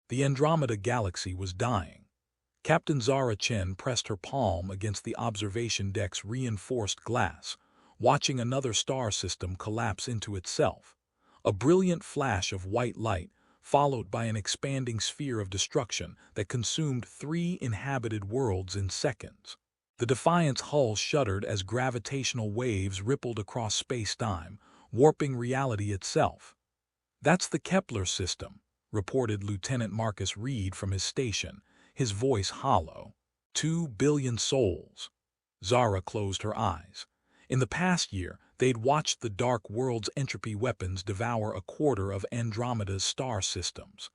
The Andromeda Galaxy was dying. Captain Zara Chen pressed her palm against the observation deck's reinforced glass, watching another star system collapse into itself. A brilliant flash of white light, followed by an expanding sphere of destruction that consumed 3 inhabited worlds in seconds. The Defiant's hull shuddered as gravitational waves rippled across space-time, warping reality itself. "That's the Kepler system," reported Lieutenant Marcus Reed from his station, his voice hollow. 2 billion souls. Zara closed her eyes. In the past year, they'd watched the Dark World's entropy weapons devour a quarter of Andromeda's star systems.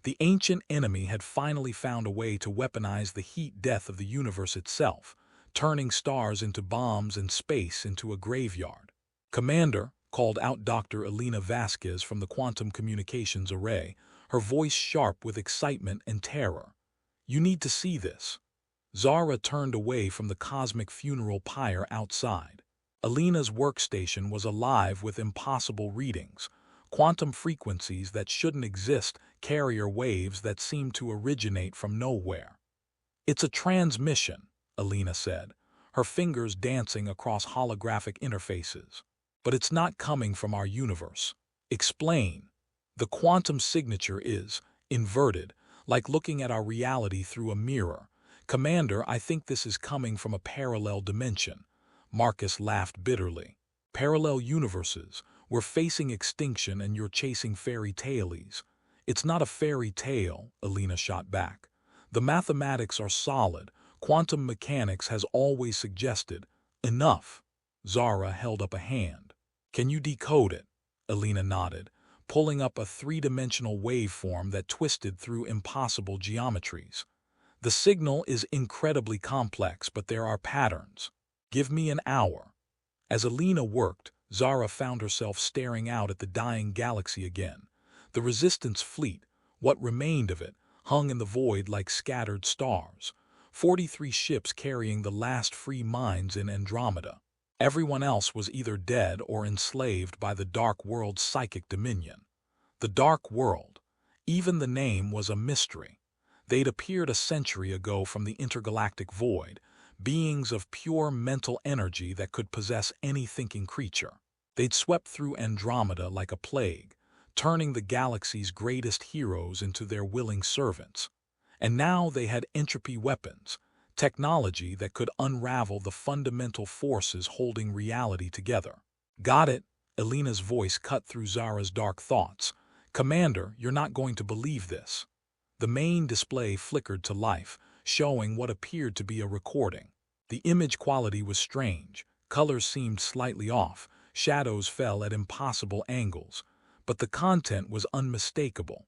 The ancient enemy had finally found a way to weaponize the heat death of the universe itself, turning stars into bombs and space into a graveyard. "Commander," called out Dr. Elena Vasquez from the Quantum Communications Array, her voice sharp with excitement and terror. "You need to see this." Zara turned away from the cosmic funeral pyre outside. Elena's workstation was alive with impossible readings, quantum frequencies that shouldn't exist, carrier waves that seemed to originate from nowhere. "It's a transmission," Elena said, her fingers dancing across holographic interfaces. "But it's not coming from our universe." "Explain." "The quantum signature is inverted, like looking at our reality through a mirror. Commander, I think this is coming from a parallel dimension." Marcus laughed bitterly. "Parallel universes. We're facing extinction and you're chasing fairy tales." "It's not a fairy tale," Elena shot back. "The mathematics are solid. Quantum mechanics has always suggested." "Enough." Zara held up a hand. "Can you decode it?" Elena nodded, pulling up a 3-dimensional waveform that twisted through impossible geometries. "The signal is incredibly complex, but there are patterns. Give me an hour." As Elena worked, Zara found herself staring out at the dying galaxy again. The Resistance fleet, what remained of it, hung in the void like scattered stars. 43 ships carrying the last free minds in Andromeda. Everyone else was either dead or enslaved by the Dark World's psychic dominion. The Dark World. Even the name was a mystery. They'd appeared a century ago from the intergalactic void, beings of pure mental energy that could possess any thinking creature. They'd swept through Andromeda like a plague, turning the galaxy's greatest heroes into their willing servants. And now they had entropy weapons, technology that could unravel the fundamental forces holding reality together. "Got it," Elena's voice cut through Zara's dark thoughts. "Commander, you're not going to believe this." The main display flickered to life, showing what appeared to be a recording. The image quality was strange, colors seemed slightly off, shadows fell at impossible angles, but the content was unmistakable.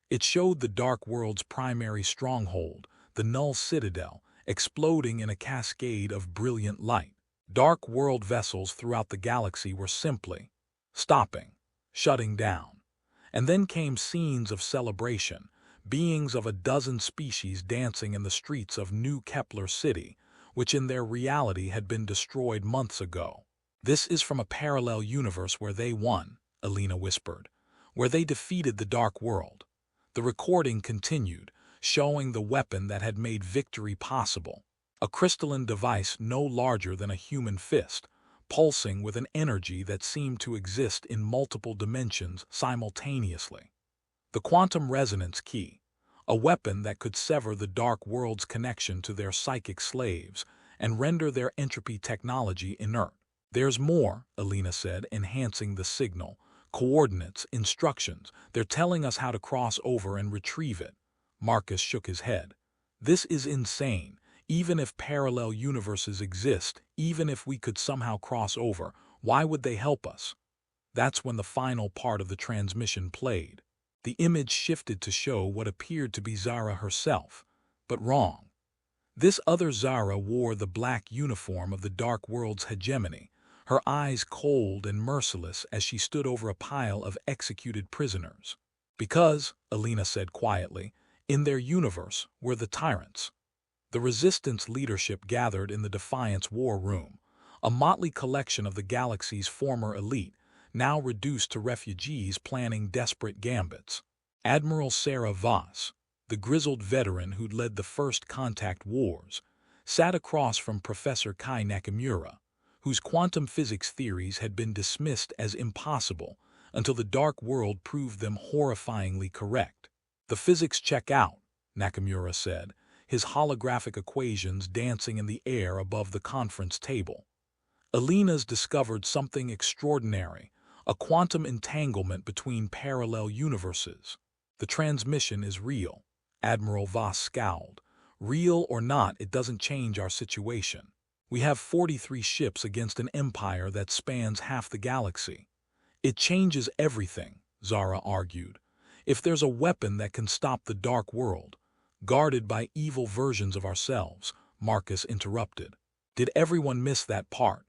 It showed the Dark World's primary stronghold, the Null Citadel, exploding in a cascade of brilliant light. Dark World vessels throughout the galaxy were simply stopping, shutting down. And then came scenes of celebration, beings of a dozen species dancing in the streets of New Kepler City, which in their reality had been destroyed months ago. "This is from a parallel universe where they won," Elena whispered, "where they defeated the Dark World." The recording continued, showing the weapon that had made victory possible. A crystalline device no larger than a human fist, pulsing with an energy that seemed to exist in multiple dimensions simultaneously. The quantum resonance key, a weapon that could sever the Dark World's connection to their psychic slaves and render their entropy technology inert. "There's more," Elena said, enhancing the signal. "Coordinates, instructions, they're telling us how to cross over and retrieve it." Marcus shook his head. "This is insane. Even if parallel universes exist, even if we could somehow cross over, why would they help us?" That's when the final part of the transmission played. The image shifted to show what appeared to be Zara herself, but wrong. This other Zara wore the black uniform of the Dark World's hegemony, her eyes cold and merciless as she stood over a pile of executed prisoners. "Because," Elena said quietly, "in their universe were the tyrants." The Resistance leadership gathered in the Defiant's war room, a motley collection of the galaxy's former elite, now reduced to refugees planning desperate gambits. Admiral Sarah Voss, the grizzled veteran who'd led the first contact wars, sat across from Professor Kai Nakamura, whose quantum physics theories had been dismissed as impossible until the dark world proved them horrifyingly correct. "The physics check out," Nakamura said, his holographic equations dancing in the air above the conference table. "Alina's discovered something extraordinary, a quantum entanglement between parallel universes. The transmission is real." Admiral Voss scowled. "Real or not, it doesn't change our situation. We have 43 ships against an empire that spans half the galaxy." "It changes everything," Zara argued. "If there's a weapon that can stop the dark world, guarded by evil versions of ourselves," Marcus interrupted. "Did everyone miss that part?"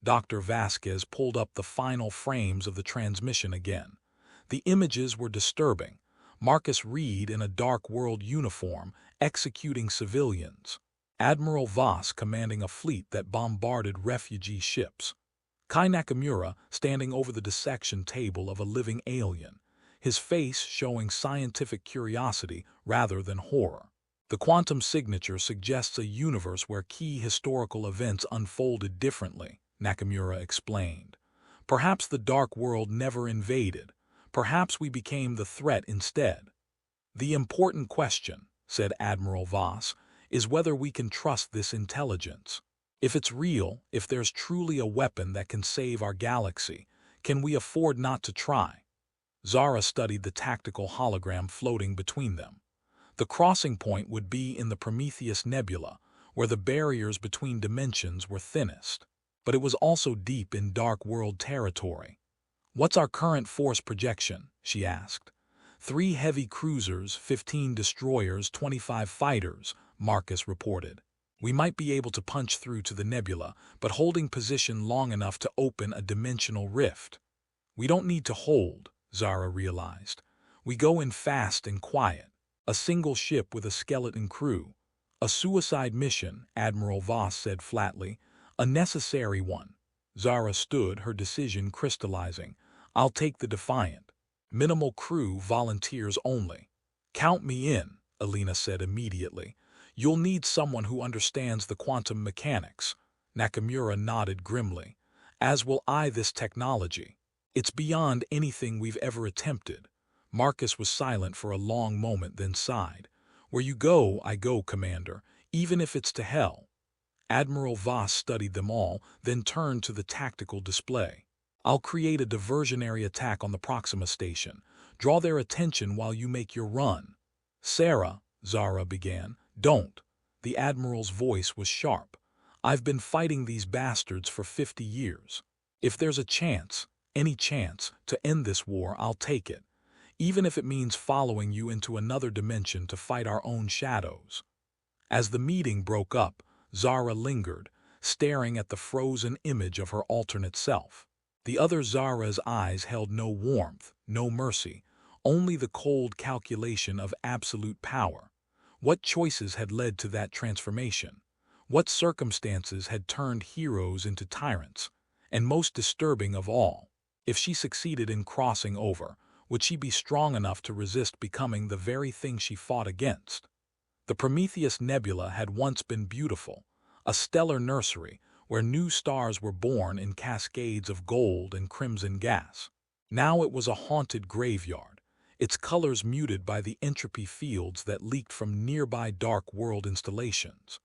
Dr. Vasquez pulled up the final frames of the transmission again. The images were disturbing. Marcus Reed in a dark world uniform, executing civilians. Admiral Voss commanding a fleet that bombarded refugee ships. Kai Nakamura standing over the dissection table of a living alien, his face showing scientific curiosity rather than horror. "The quantum signature suggests a universe where key historical events unfolded differently," Nakamura explained. "Perhaps the dark world never invaded. Perhaps we became the threat instead." "The important question," said Admiral Voss, "is whether we can trust this intelligence. If it's real, if there's truly a weapon that can save our galaxy, can we afford not to try?" Zara studied the tactical hologram floating between them. The crossing point would be in the Prometheus Nebula, where the barriers between dimensions were thinnest. But it was also deep in dark world territory. "What's our current force projection?" she asked. 3 heavy cruisers, 15 destroyers, 25 fighters, Marcus reported. "We might be able to punch through to the nebula, but holding position long enough to open a dimensional rift." "We don't need to hold," Zara realized. "We go in fast and quiet. A single ship with a skeleton crew. A suicide mission," Admiral Voss said flatly. "A necessary one." Zara stood, her decision crystallizing. "I'll take the Defiant. Minimal crew, volunteers only." "Count me in," Alina said immediately. "You'll need someone who understands the quantum mechanics." Nakamura nodded grimly. "As will I this technology. It's beyond anything we've ever attempted." Marcus was silent for a long moment, then sighed. "Where you go, I go, Commander, even if it's to hell." Admiral Voss studied them all, then turned to the tactical display. "I'll create a diversionary attack on the Proxima station. Draw their attention while you make your run." "Sarah," Zara began. "Don't." The Admiral's voice was sharp. "I've been fighting these bastards for 50 years. If there's a chance, any chance, to end this war, I'll take it. Even if it means following you into another dimension to fight our own shadows." As the meeting broke up, Zara lingered, staring at the frozen image of her alternate self. The other Zara's eyes held no warmth, no mercy, only the cold calculation of absolute power. What choices had led to that transformation? What circumstances had turned heroes into tyrants? And most disturbing of all, if she succeeded in crossing over, would she be strong enough to resist becoming the very thing she fought against? The Prometheus Nebula had once been beautiful, a stellar nursery where new stars were born in cascades of gold and crimson gas. Now it was a haunted graveyard, its colors muted by the entropy fields that leaked from nearby dark world installations.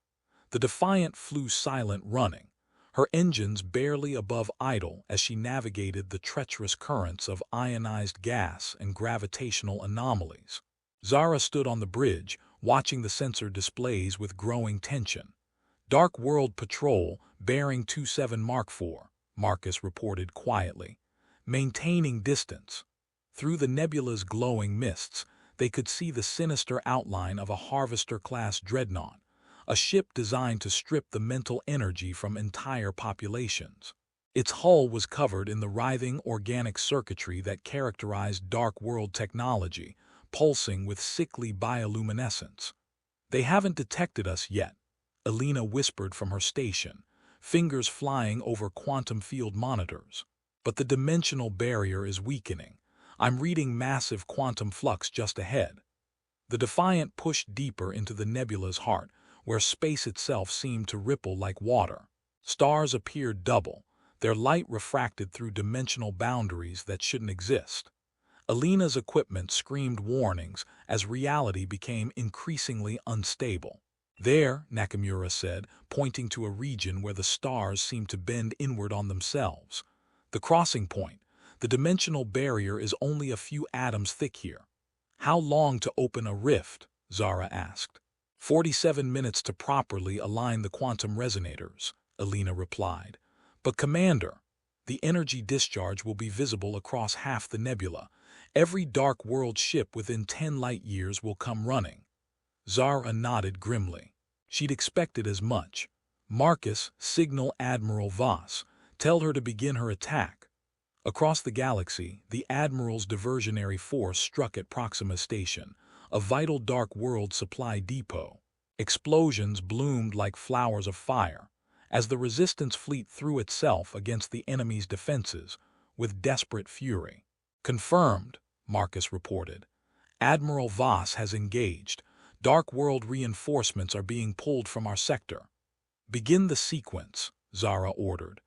The Defiant flew silent, running, her engines barely above idle as she navigated the treacherous currents of ionized gas and gravitational anomalies. Zara stood on the bridge, watching the sensor displays with growing tension. "Dark World Patrol, bearing 27 Mark IV," Marcus reported quietly. "Maintaining distance." Through the nebula's glowing mists, they could see the sinister outline of a Harvester-class dreadnought, a ship designed to strip the mental energy from entire populations. Its hull was covered in the writhing organic circuitry that characterized dark world technology, pulsing with sickly bioluminescence. "They haven't detected us yet," Alina whispered from her station, fingers flying over quantum field monitors. "But the dimensional barrier is weakening. I'm reading massive quantum flux just ahead." The Defiant pushed deeper into the nebula's heart, where space itself seemed to ripple like water. Stars appeared double, their light refracted through dimensional boundaries that shouldn't exist. Alina's equipment screamed warnings as reality became increasingly unstable. There, Nakamura said, pointing to a region where the stars seemed to bend inward on themselves. The crossing point. The dimensional barrier is only a few atoms thick here. How long to open a rift? Zara asked. 47 minutes to properly align the quantum resonators, Alina replied. But Commander, the energy discharge will be visible across half the nebula. Every Dark World ship within 10 light-years will come running. Zara nodded grimly. She'd expected as much. Marcus, signal Admiral Voss. Tell her to begin her attack. Across the galaxy, the Admiral's diversionary force struck at Proxima Station, a vital Dark World supply depot. Explosions bloomed like flowers of fire, as the Resistance fleet threw itself against the enemy's defenses with desperate fury. Confirmed, Marcus reported. Admiral Voss has engaged. Dark World reinforcements are being pulled from our sector. Begin the sequence, Zara ordered.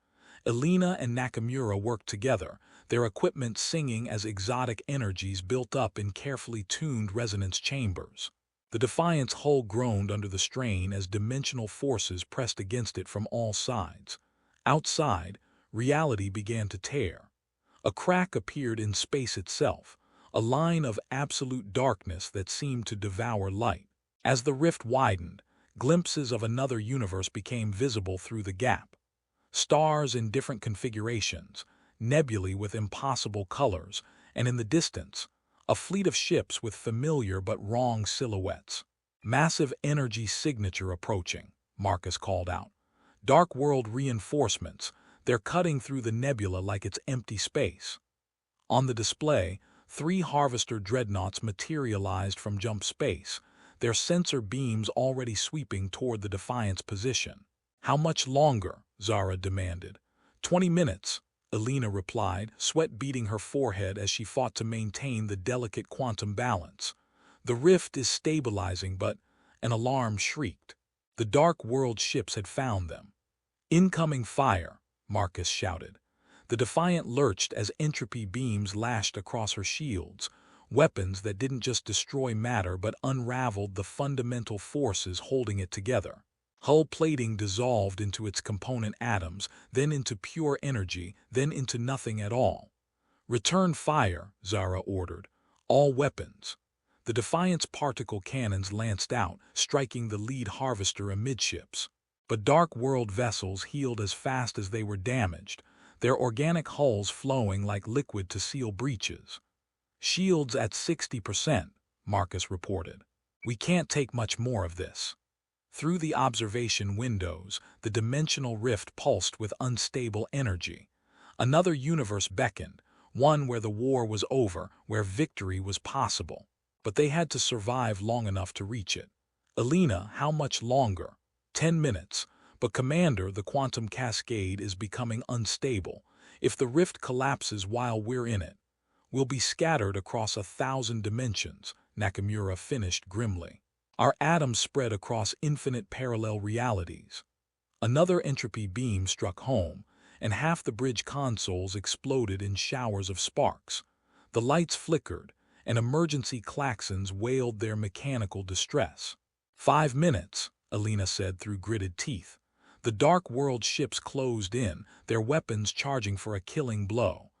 Alina and Nakamura worked together, their equipment singing as exotic energies built up in carefully tuned resonance chambers. The Defiant's hull groaned under the strain as dimensional forces pressed against it from all sides. Outside, reality began to tear. A crack appeared in space itself, a line of absolute darkness that seemed to devour light. As the rift widened, glimpses of another universe became visible through the gap. Stars in different configurations, nebulae with impossible colors, and in the distance, a fleet of ships with familiar but wrong silhouettes. Massive energy signature approaching, Marcus called out. Dark World reinforcements, they're cutting through the nebula like it's empty space. On the display, 3 Harvester dreadnoughts materialized from jump space, their sensor beams already sweeping toward the Defiant's position. How much longer? Zara demanded. 20 minutes, Alina replied, sweat beading her forehead as she fought to maintain the delicate quantum balance. The rift is stabilizing, but an alarm shrieked. The Dark World ships had found them. Incoming fire, Marcus shouted. The Defiant lurched as entropy beams lashed across her shields, weapons that didn't just destroy matter but unraveled the fundamental forces holding it together. Hull plating dissolved into its component atoms, then into pure energy, then into nothing at all. Return fire, Zara ordered. All weapons. The Defiant's particle cannons lanced out, striking the lead Harvester amidships. But Dark World vessels healed as fast as they were damaged, their organic hulls flowing like liquid to seal breaches. Shields at 60%, Marcus reported. We can't take much more of this. Through the observation windows, the dimensional rift pulsed with unstable energy. Another universe beckoned, one where the war was over, where victory was possible. But they had to survive long enough to reach it. Alina, how much longer? 10 minutes. But Commander, the quantum cascade is becoming unstable. If the rift collapses while we're in it, we'll be scattered across 1,000 dimensions, Nakamura finished grimly. Our atoms spread across infinite parallel realities. Another entropy beam struck home, and half the bridge consoles exploded in showers of sparks. The lights flickered, and emergency klaxons wailed their mechanical distress. 5 minutes, Alina said through gritted teeth. The Dark World ships closed in, their weapons charging for a killing blow.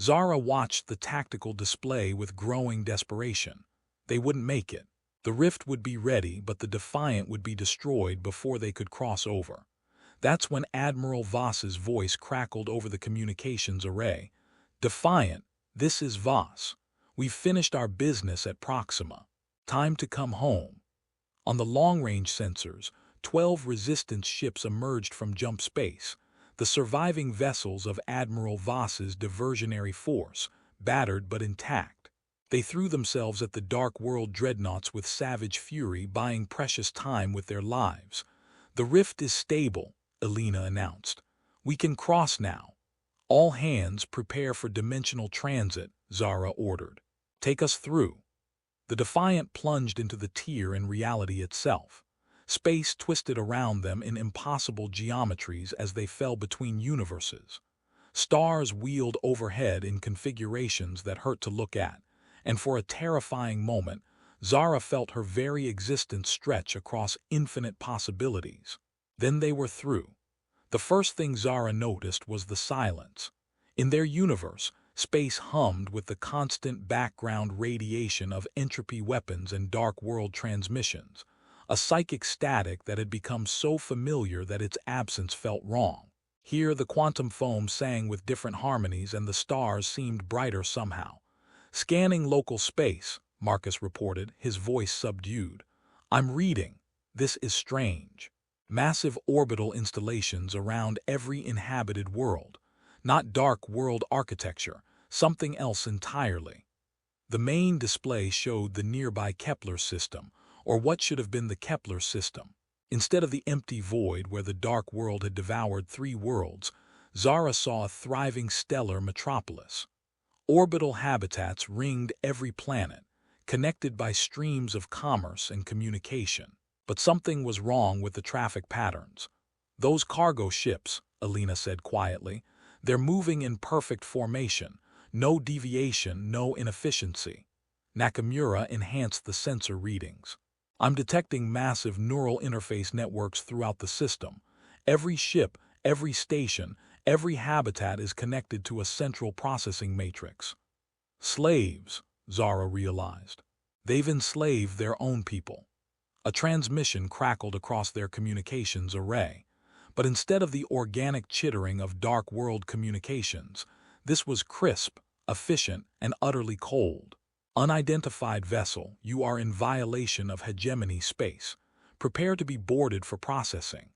Zara watched the tactical display with growing desperation. They wouldn't make it. The rift would be ready, but the Defiant would be destroyed before they could cross over. That's when Admiral Voss's voice crackled over the communications array. Defiant, this is Voss. We've finished our business at Proxima. Time to come home. On the long-range sensors, 12 Resistance ships emerged from jump space, the surviving vessels of Admiral Voss's diversionary force, battered but intact. They threw themselves at the Dark World dreadnoughts with savage fury, buying precious time with their lives. The rift is stable, Alina announced. We can cross now. All hands prepare for dimensional transit, Zara ordered. Take us through. The Defiant plunged into the tier in reality itself. Space twisted around them in impossible geometries as they fell between universes. Stars wheeled overhead in configurations that hurt to look at, and for a terrifying moment, Zara felt her very existence stretch across infinite possibilities. Then they were through. The first thing Zara noticed was the silence. In their universe, space hummed with the constant background radiation of entropy weapons and dark world transmissions, a psychic static that had become so familiar that its absence felt wrong. Here the quantum foam sang with different harmonies and the stars seemed brighter somehow. Scanning local space, Marcus reported, his voice subdued. I'm reading. This is strange. Massive orbital installations around every inhabited world. Not dark world architecture, something else entirely. The main display showed the nearby Kepler system, or what should have been the Kepler system. Instead of the empty void where the dark world had devoured 3 worlds, Zara saw a thriving stellar metropolis. Orbital habitats ringed every planet, connected by streams of commerce and communication. But something was wrong with the traffic patterns. Those cargo ships, Alina said quietly, they're moving in perfect formation, no deviation, no inefficiency. Nakamura enhanced the sensor readings. I'm detecting massive neural interface networks throughout the system. Every ship, every station, every habitat is connected to a central processing matrix. Slaves, Zara realized. They've enslaved their own people. A transmission crackled across their communications array. But instead of the organic chittering of dark world communications, this was crisp, efficient, and utterly cold. Unidentified vessel, you are in violation of hegemony space. Prepare to be boarded for processing.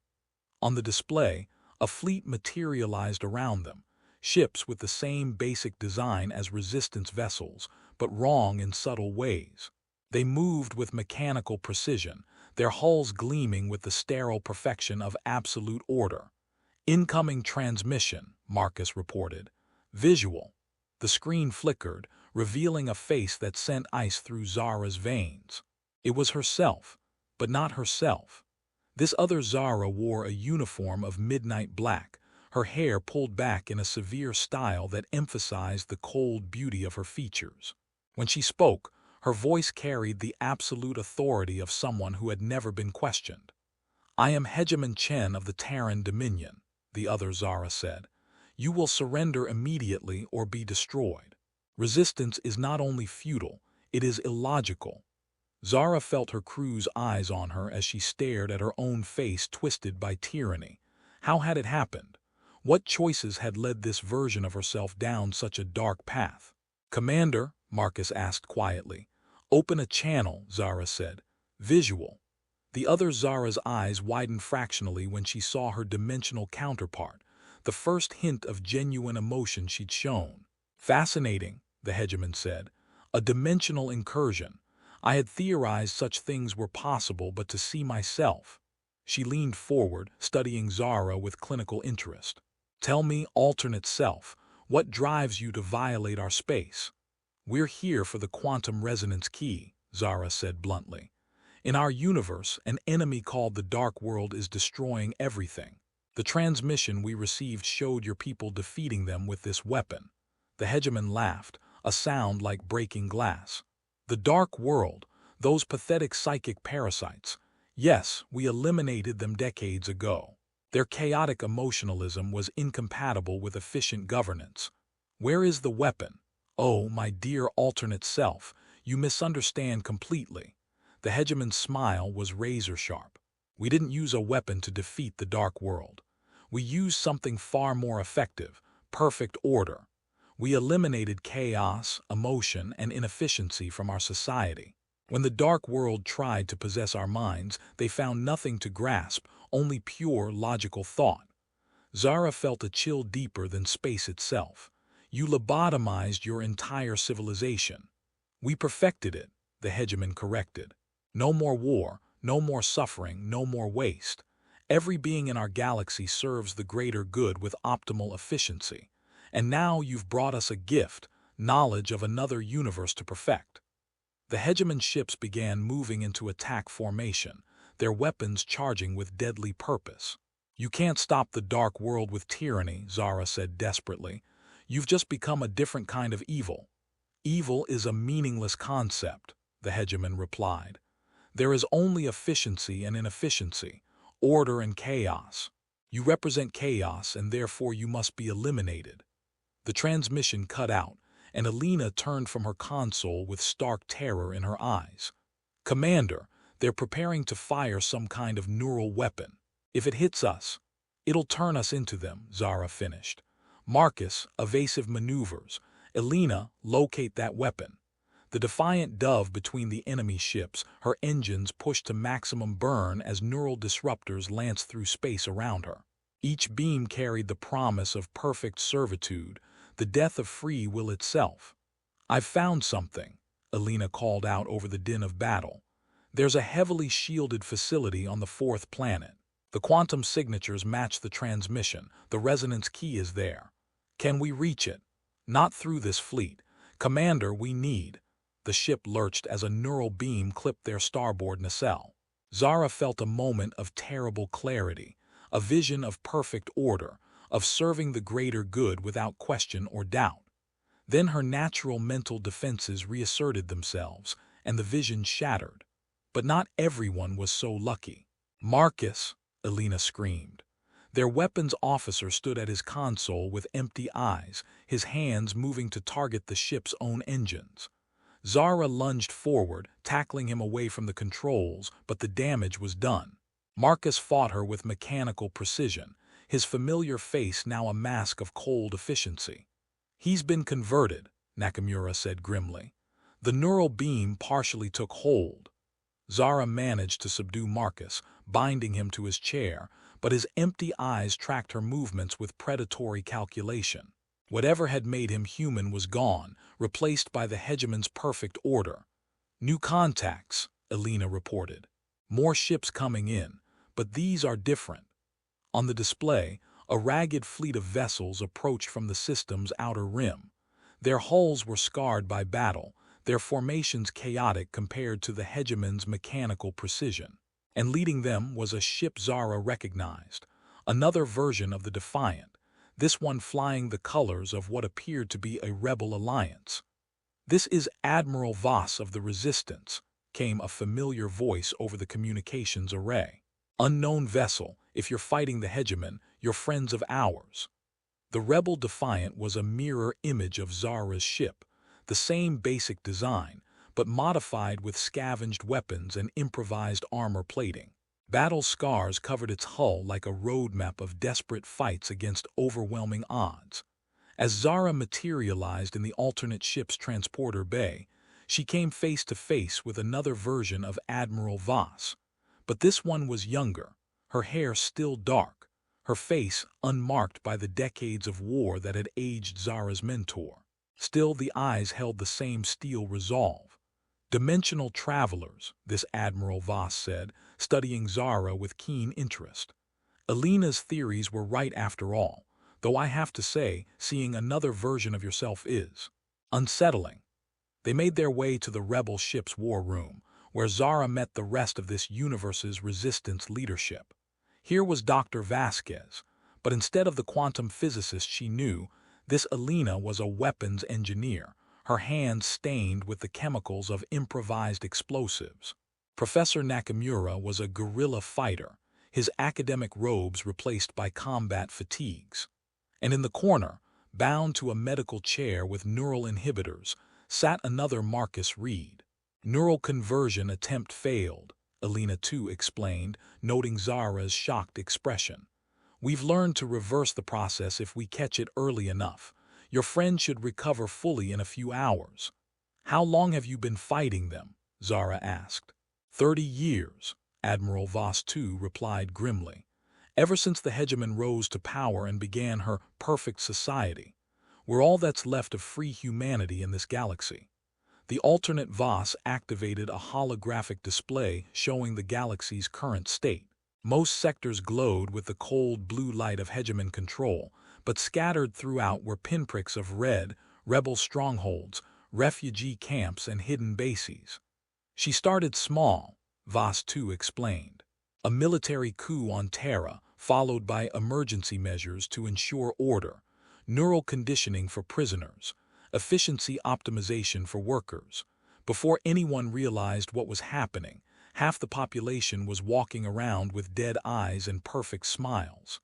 On the display, a fleet materialized around them, ships with the same basic design as resistance vessels, but wrong in subtle ways. They moved with mechanical precision, their hulls gleaming with the sterile perfection of absolute order. Incoming transmission, Marcus reported. Visual. The screen flickered, revealing a face that sent ice through Zara's veins. It was herself, but not herself. This other Zara wore a uniform of midnight black, her hair pulled back in a severe style that emphasized the cold beauty of her features. When she spoke, her voice carried the absolute authority of someone who had never been questioned. I am Hegemon Chen of the Terran Dominion, the other Zara said. You will surrender immediately or be destroyed. Resistance is not only futile, it is illogical. Zara felt her crew's eyes on her as she stared at her own face twisted by tyranny. How had it happened? What choices had led this version of herself down such a dark path? Commander, Marcus asked quietly. Open a channel, Zara said. Visual. The other Zara's eyes widened fractionally when she saw her dimensional counterpart, the first hint of genuine emotion she'd shown. Fascinating, the Hegemon said. A dimensional incursion. I had theorized such things were possible, but to see myself. She leaned forward, studying Zara with clinical interest. Tell me, alternate self, what drives you to violate our space? We're here for the quantum resonance key, Zara said bluntly. In our universe, an enemy called the Dark World is destroying everything. The transmission we received showed your people defeating them with this weapon. The Hegemon laughed, a sound like breaking glass. The Dark World, those pathetic psychic parasites. Yes, we eliminated them decades ago. Their chaotic emotionalism was incompatible with efficient governance. Where is the weapon? Oh, my dear alternate self, you misunderstand completely. The Hegemon's smile was razor-sharp. We didn't use a weapon to defeat the Dark World. We used something far more effective, perfect order. We eliminated chaos, emotion, and inefficiency from our society. When the Dark World tried to possess our minds, they found nothing to grasp, only pure logical thought. Zara felt a chill deeper than space itself. You lobotomized your entire civilization. We perfected it, the Hegemon corrected. No more war, no more suffering, no more waste. Every being in our galaxy serves the greater good with optimal efficiency. And now you've brought us a gift, knowledge of another universe to perfect. The hegemon ships began moving into attack formation, their weapons charging with deadly purpose. "You can't stop the dark world with tyranny," Zara said desperately. "You've just become a different kind of evil." "Evil is a meaningless concept," the hegemon replied. "There is only efficiency and inefficiency, order and chaos. You represent chaos, and therefore you must be eliminated." The transmission cut out, and Alina turned from her console with stark terror in her eyes. "Commander, they're preparing to fire some kind of neural weapon. If it hits us, it'll turn us into them," Zara finished. "Marcus, evasive maneuvers. Alina, locate that weapon." The Defiant dove between the enemy ships, her engines pushed to maximum burn as neural disruptors lanced through space around her. Each beam carried the promise of perfect servitude, the death of free will itself. "I've found something," Alina called out over the din of battle. "There's a heavily shielded facility on the fourth planet. The quantum signatures match the transmission. The resonance key is there. Can we reach it?" "Not through this fleet. Commander, we need—" The ship lurched as a neural beam clipped their starboard nacelle. Zara felt a moment of terrible clarity, a vision of perfect order, of serving the greater good without question or doubt. Then her natural mental defenses reasserted themselves, and the vision shattered. But not everyone was so lucky. "Marcus!" Alina screamed. Their weapons officer stood at his console with empty eyes, his hands moving to target the ship's own engines. Zara lunged forward, tackling him away from the controls, but the damage was done. Marcus fought her with mechanical precision, his familiar face now a mask of cold efficiency. "He's been converted," Nakamura said grimly. The neural beam partially took hold. Zara managed to subdue Marcus, binding him to his chair, but his empty eyes tracked her movements with predatory calculation. Whatever had made him human was gone, replaced by the hegemon's perfect order. "New contacts," Alina reported. "More ships coming in, but these are different." On the display, a ragged fleet of vessels approached from the system's outer rim. Their hulls were scarred by battle, their formations chaotic compared to the hegemon's mechanical precision. And leading them was a ship Zara recognized, another version of the Defiant, this one flying the colors of what appeared to be a rebel alliance. "This is Admiral Voss of the Resistance," came a familiar voice over the communications array. "Unknown vessel, if you're fighting the hegemon, you're friends of ours." The rebel Defiant was a mirror image of Zara's ship, the same basic design, but modified with scavenged weapons and improvised armor plating. Battle scars covered its hull like a roadmap of desperate fights against overwhelming odds. As Zara materialized in the alternate ship's transporter bay, she came face to face with another version of Admiral Voss. But this one was younger, her hair still dark, her face unmarked by the decades of war that had aged Zara's mentor. Still, the eyes held the same steel resolve. "Dimensional travelers," this Admiral Voss said, studying Zara with keen interest. "Alina's theories were right after all, though I have to say, seeing another version of yourself is unsettling." They made their way to the rebel ship's war room, where Zara met the rest of this universe's resistance leadership. Here was Dr. Vasquez, but instead of the quantum physicist she knew, this Alina was a weapons engineer, her hands stained with the chemicals of improvised explosives. Professor Nakamura was a guerrilla fighter, his academic robes replaced by combat fatigues. And in the corner, bound to a medical chair with neural inhibitors, sat another Marcus Reed. "Neural conversion attempt failed," Alina too explained, noting Zara's shocked expression. "We've learned to reverse the process if we catch it early enough. Your friend should recover fully in a few hours." "How long have you been fighting them?" Zara asked. 30 years, Admiral Voss too replied grimly. "Ever since the hegemon rose to power and began her perfect society. We're all that's left of free humanity in this galaxy." The alternate Voss activated a holographic display showing the galaxy's current state. Most sectors glowed with the cold blue light of hegemon control, but scattered throughout were pinpricks of red, rebel strongholds, refugee camps and hidden bases. She started small, Voss 2 explained. A military coup on Terra, followed by emergency measures to ensure order, neural conditioning for prisoners, efficiency optimization for workers. Before anyone realized what was happening, half the population was walking around with dead eyes and perfect smiles.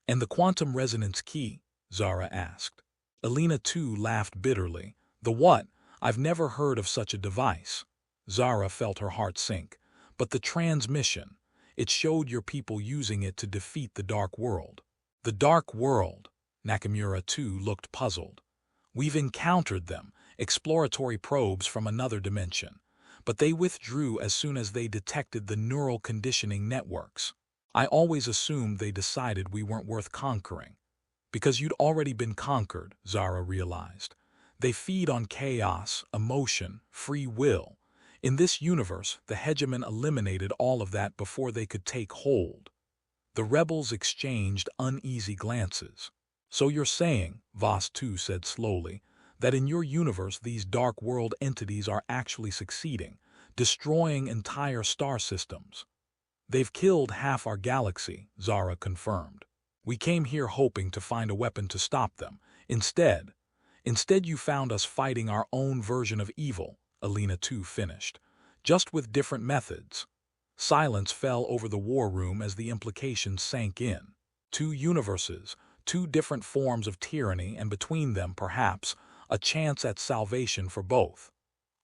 "And the quantum resonance key?" Zara asked. Alina too laughed bitterly. "The what? I've never heard of such a device." Zara felt her heart sink. "But the transmission, it showed your people using it to defeat the Dark World." "The Dark World?" Nakamura too looked puzzled. "We've encountered them, exploratory probes from another dimension. But they withdrew as soon as they detected the neural conditioning networks. I always assumed they decided we weren't worth conquering." "Because you'd already been conquered," Zara realized. "They feed on chaos, emotion, free will. In this universe, the hegemon eliminated all of that before they could take hold." The rebels exchanged uneasy glances. "So you're saying," Voss 2 said slowly, "that in your universe these dark world entities are actually succeeding, destroying entire star systems." "They've killed half our galaxy," Zara confirmed. "We came here hoping to find a weapon to stop them. Instead you found us fighting our own version of evil," Alina too finished. "Just with different methods." Silence fell over the war room as the implications sank in. Two universes, two different forms of tyranny, and between them, perhaps, a chance at salvation for both.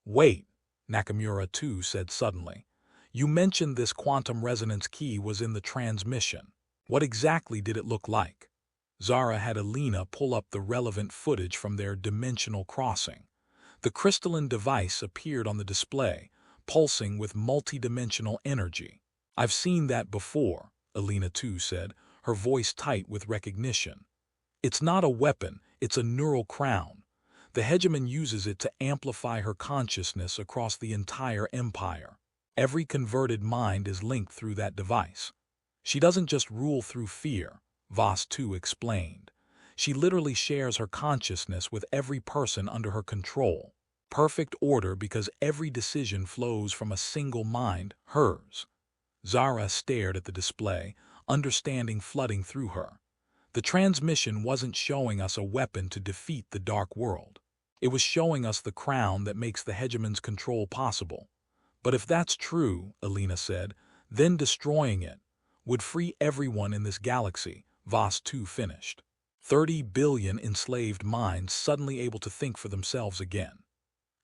"Wait," Nakamura too said suddenly. "You mentioned this quantum resonance key was in the transmission. What exactly did it look like?" Zara had Alina pull up the relevant footage from their dimensional crossing. The crystalline device appeared on the display, pulsing with multidimensional energy. "I've seen that before," Alina too said, her voice tight with recognition. "It's not a weapon, it's a neural crown. The hegemon uses it to amplify her consciousness across the entire empire. Every converted mind is linked through that device. She doesn't just rule through fear," Voss 2 explained. "She literally shares her consciousness with every person under her control. Perfect order because every decision flows from a single mind, hers." Zara stared at the display, understanding flooding through her. The transmission wasn't showing us a weapon to defeat the Dark World. It was showing us the crown that makes the hegemon's control possible. "But if that's true," Alina said, "then destroying it would free everyone in this galaxy," Voss 2 finished. 30 billion enslaved minds suddenly able to think for themselves again.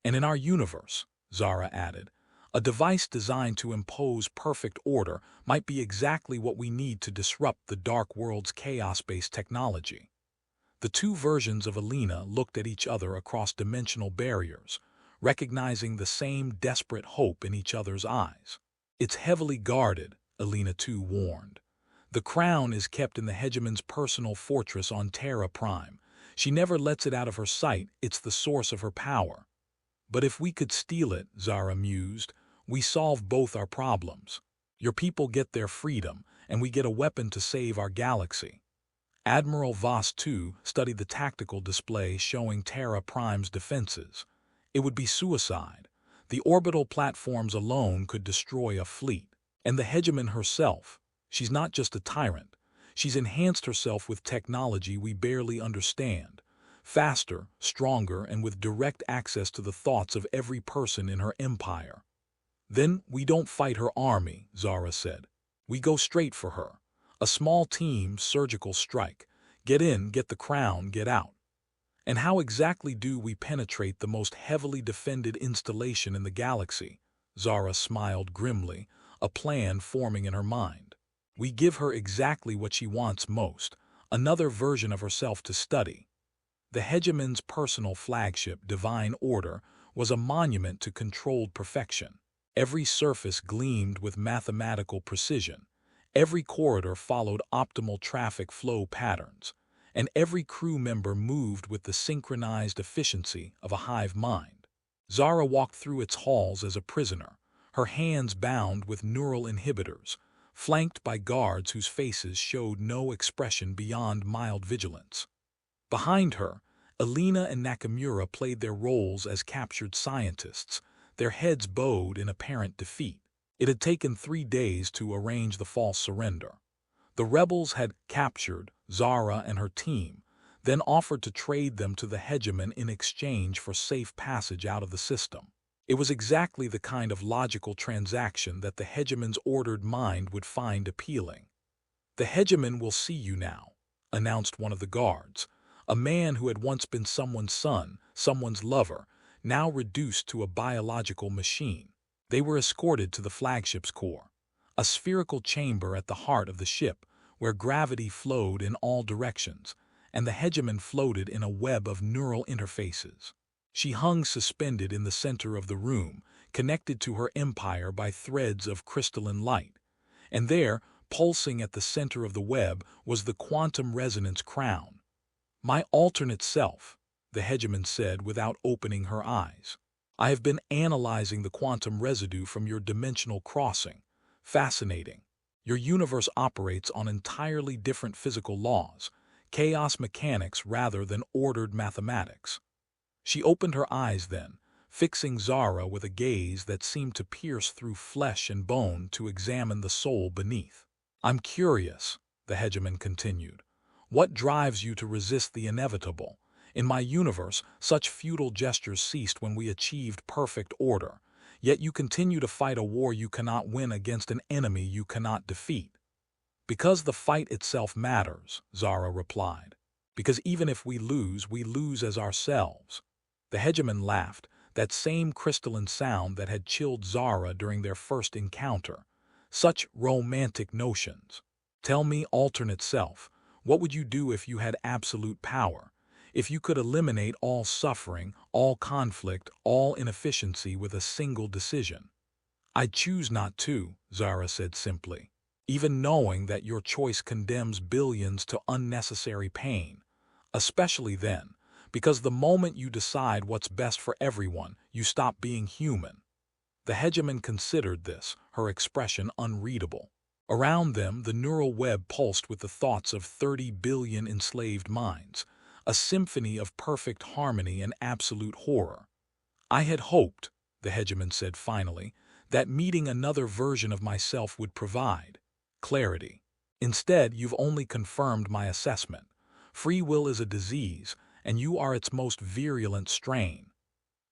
"And in our universe," Zara added, "a device designed to impose perfect order might be exactly what we need to disrupt the Dark World's chaos-based technology." The two versions of Alina looked at each other across dimensional barriers, recognizing the same desperate hope in each other's eyes. "It's heavily guarded," Alina too warned. "The crown is kept in the hegemon's personal fortress on Terra Prime. She never lets it out of her sight, it's the source of her power." "But if we could steal it," Zara mused, "we solve both our problems. Your people get their freedom, and we get a weapon to save our galaxy." Admiral Voss 2 studied the tactical display showing Terra Prime's defenses. "It would be suicide. The orbital platforms alone could destroy a fleet. And the hegemon herself, she's not just a tyrant. She's enhanced herself with technology we barely understand. Faster, stronger, and with direct access to the thoughts of every person in her empire." "Then we don't fight her army," Zara said. "We go straight for her. A small team, surgical strike. Get in, get the crown, get out." "And how exactly do we penetrate the most heavily defended installation in the galaxy?" Zara smiled grimly, a plan forming in her mind. "We give her exactly what she wants most, another version of herself to study." The hegemon's personal flagship, Divine Order, was a monument to controlled perfection. Every surface gleamed with mathematical precision. Every corridor followed optimal traffic flow patterns, and every crew member moved with the synchronized efficiency of a hive mind. Zara walked through its halls as a prisoner, her hands bound with neural inhibitors, flanked by guards whose faces showed no expression beyond mild vigilance. Behind her, Alina and Nakamura played their roles as captured scientists, their heads bowed in apparent defeat. It had taken 3 days to arrange the false surrender. The rebels had captured Zara and her team, then offered to trade them to the hegemon in exchange for safe passage out of the system. It was exactly the kind of logical transaction that the hegemon's ordered mind would find appealing. "The hegemon will see you now," announced one of the guards, a man who had once been someone's son, someone's lover, now reduced to a biological machine. They were escorted to the flagship's core, a spherical chamber at the heart of the ship where gravity flowed in all directions, and the hegemon floated in a web of neural interfaces. She hung suspended in the center of the room, connected to her empire by threads of crystalline light. And there, pulsing at the center of the web, was the quantum resonance crown. "My alternate self," the hegemon said without opening her eyes. "I have been analyzing the quantum residue from your dimensional crossing. Fascinating. Your universe operates on entirely different physical laws, chaos mechanics rather than ordered mathematics." She opened her eyes then, fixing Zara with a gaze that seemed to pierce through flesh and bone to examine the soul beneath. "I'm curious," the hegemon continued. "What drives you to resist the inevitable? In my universe, such futile gestures ceased when we achieved perfect order, yet you continue to fight a war you cannot win against an enemy you cannot defeat." "Because the fight itself matters," Zara replied. "Because even if we lose as ourselves." The hegemon laughed, that same crystalline sound that had chilled Zara during their first encounter. "Such romantic notions. Tell me, alternate self, what would you do if you had absolute power? If you could eliminate all suffering, all conflict, all inefficiency with a single decision?" "I choose not to," Zara said simply, "even knowing that your choice condemns billions to unnecessary pain. Especially then, because the moment you decide what's best for everyone, you stop being human." The hegemon considered this, her expression unreadable. Around them, the neural web pulsed with the thoughts of 30 billion enslaved minds, a symphony of perfect harmony and absolute horror. "I had hoped," the hegemon said finally, "that meeting another version of myself would provide clarity. Instead, you've only confirmed my assessment. Free will is a disease, and you are its most virulent strain."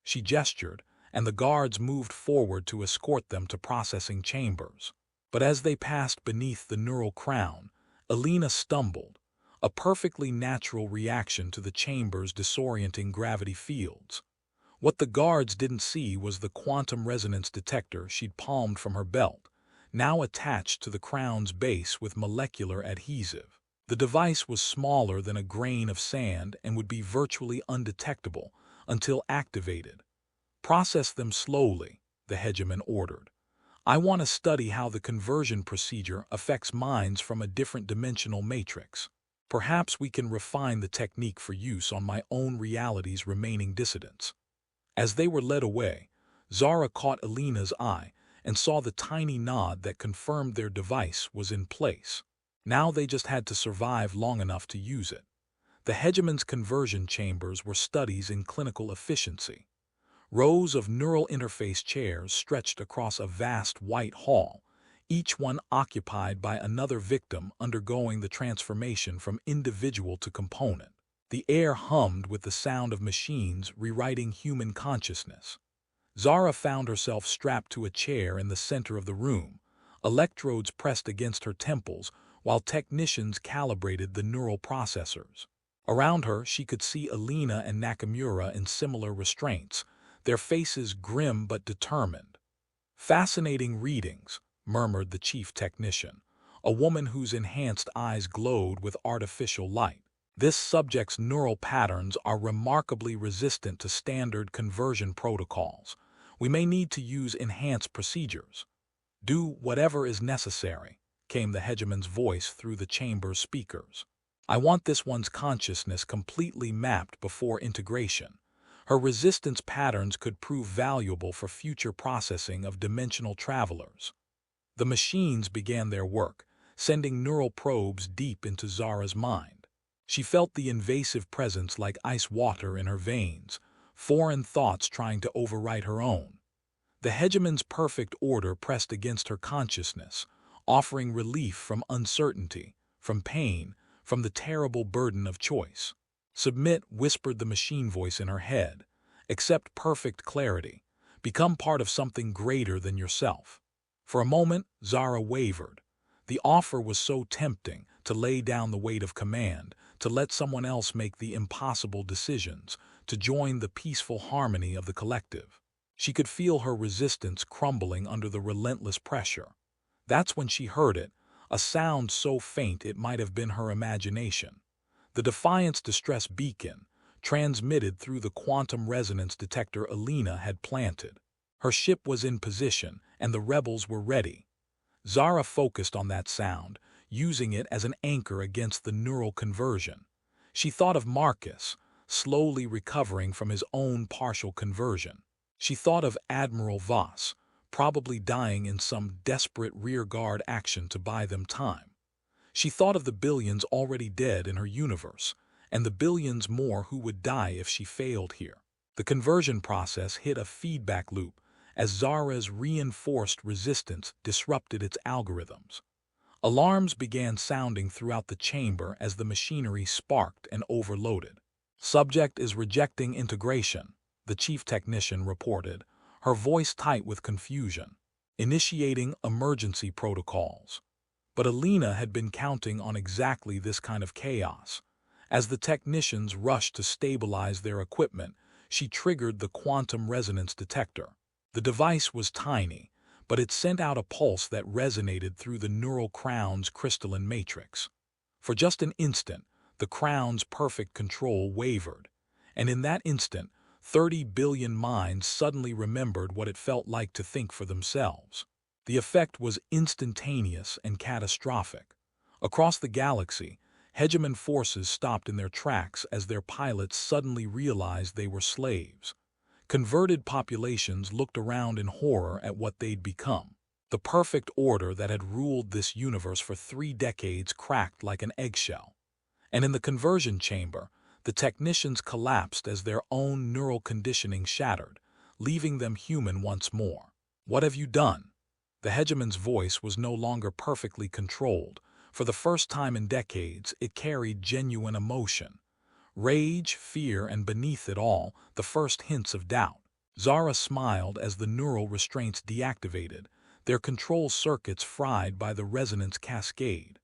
She gestured, and the guards moved forward to escort them to processing chambers. But as they passed beneath the neural crown, Alina stumbled, a perfectly natural reaction to the chamber's disorienting gravity fields. What the guards didn't see was the quantum resonance detector she'd palmed from her belt, now attached to the crown's base with molecular adhesive. The device was smaller than a grain of sand and would be virtually undetectable until activated. "Process them slowly," the hegemon ordered. "I want to study how the conversion procedure affects minds from a different dimensional matrix. Perhaps we can refine the technique for use on my own reality's remaining dissidents." As they were led away, Zara caught Alina's eye and saw the tiny nod that confirmed their device was in place. Now they just had to survive long enough to use it. The hegemon's conversion chambers were studies in clinical efficiency. Rows of neural interface chairs stretched across a vast white hall, each one occupied by another victim undergoing the transformation from individual to component. The air hummed with the sound of machines rewriting human consciousness. Zara found herself strapped to a chair in the center of the room, electrodes pressed against her temples while technicians calibrated the neural processors. Around her, she could see Alina and Nakamura in similar restraints, their faces grim but determined. "Fascinating readings," murmured the chief technician, a woman whose enhanced eyes glowed with artificial light. "This subject's neural patterns are remarkably resistant to standard conversion protocols. We may need to use enhanced procedures." "Do whatever is necessary," came the hegemon's voice through the chamber's speakers. "I want this one's consciousness completely mapped before integration. Her resistance patterns could prove valuable for future processing of dimensional travelers." The machines began their work, sending neural probes deep into Zara's mind. She felt the invasive presence like ice water in her veins, foreign thoughts trying to overwrite her own. The hegemon's perfect order pressed against her consciousness, offering relief from uncertainty, from pain, from the terrible burden of choice. "Submit," whispered the machine voice in her head. "Accept perfect clarity. Become part of something greater than yourself." For a moment, Zara wavered. The offer was so tempting, to lay down the weight of command, to let someone else make the impossible decisions, to join the peaceful harmony of the collective. She could feel her resistance crumbling under the relentless pressure. That's when she heard it, a sound so faint it might have been her imagination. The Defiant's distress beacon, transmitted through the quantum resonance detector Alina had planted. Her ship was in position, and the rebels were ready. Zara focused on that sound, using it as an anchor against the neural conversion. She thought of Marcus, slowly recovering from his own partial conversion. She thought of Admiral Voss, probably dying in some desperate rearguard action to buy them time. She thought of the billions already dead in her universe, and the billions more who would die if she failed here. The conversion process hit a feedback loop as Zara's reinforced resistance disrupted its algorithms. Alarms began sounding throughout the chamber as the machinery sparked and overloaded. "Subject is rejecting integration," the chief technician reported, her voice tight with confusion. "Initiating emergency protocols." But Alina had been counting on exactly this kind of chaos. As the technicians rushed to stabilize their equipment, she triggered the quantum resonance detector. The device was tiny, but it sent out a pulse that resonated through the neural crown's crystalline matrix. For just an instant, the crown's perfect control wavered, and in that instant, 30 billion minds suddenly remembered what it felt like to think for themselves. The effect was instantaneous and catastrophic. Across the galaxy, hegemon forces stopped in their tracks as their pilots suddenly realized they were slaves. Converted populations looked around in horror at what they'd become. The perfect order that had ruled this universe for 3 decades cracked like an eggshell. And in the conversion chamber, the technicians collapsed as their own neural conditioning shattered, leaving them human once more. "What have you done?" The hegemon's voice was no longer perfectly controlled. For the first time in decades, it carried genuine emotion. Rage, fear, and beneath it all, the first hints of doubt. Zara smiled as the neural restraints deactivated, their control circuits fried by the resonance cascade.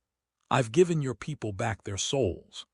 "I've given your people back their souls."